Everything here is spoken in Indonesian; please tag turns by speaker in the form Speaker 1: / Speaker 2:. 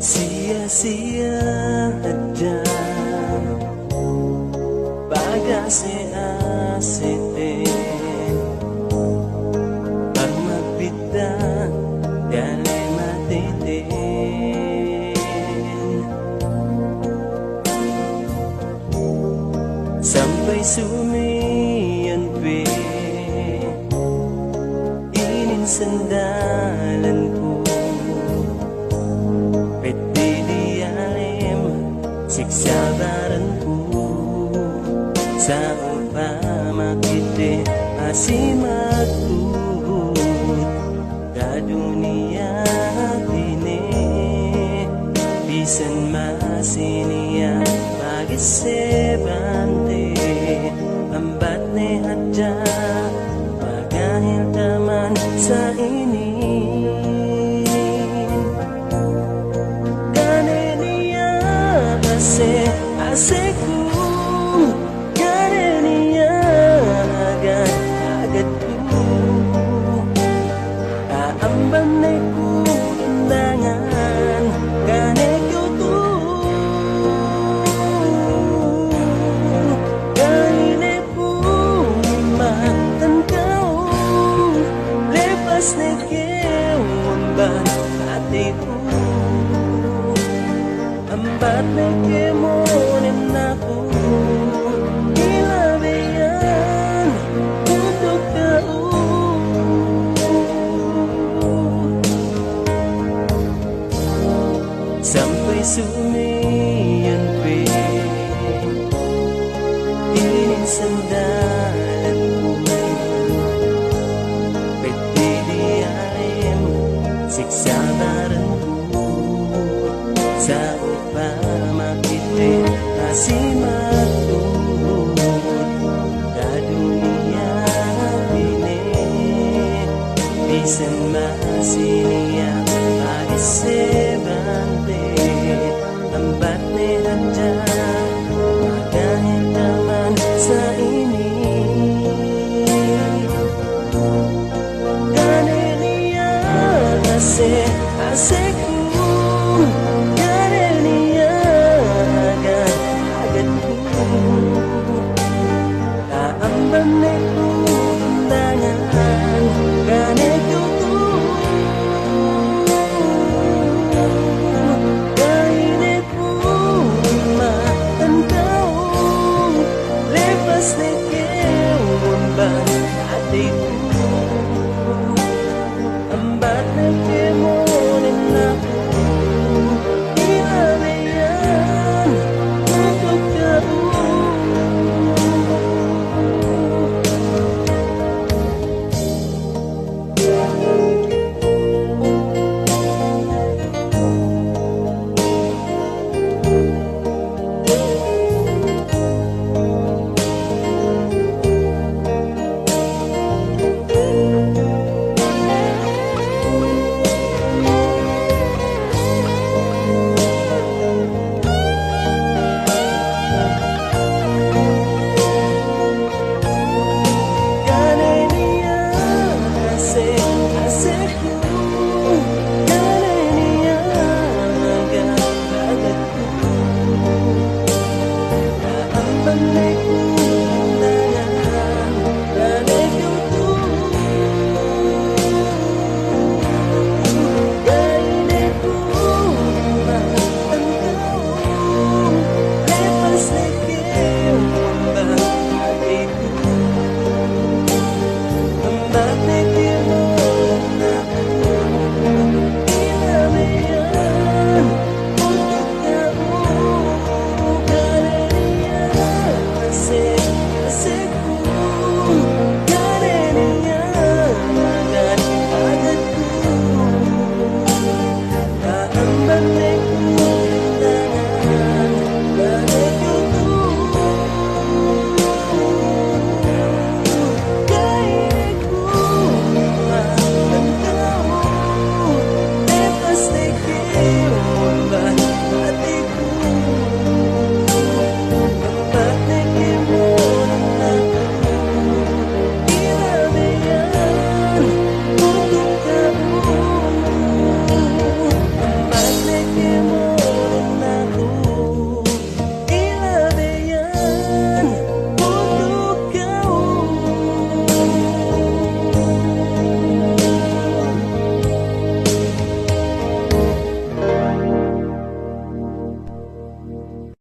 Speaker 1: Sia-sia aja pag-ase-asete pag magbitan dali matitin sampai sumiyan pe inin sandalan ko siksabaran ko sa upamakiti asimatut ka dunia kini bisan masiniya pag-isebante ambat ni adya magahil taman sa ini Aseku karena agad-agadku kaambanayku undangan kaneko tu kanineku matan kau lepas nekeu amban hatiku ambat nekemo aku ilabayan untuk kau sampai sumiyan pe inin sandalan ko pwede dialim siksabaran ko sa upamakiti asimatut ka dunia ini bisan masiniya pag-isebante ambat ni adya magahil taman sa ini kaniniya asik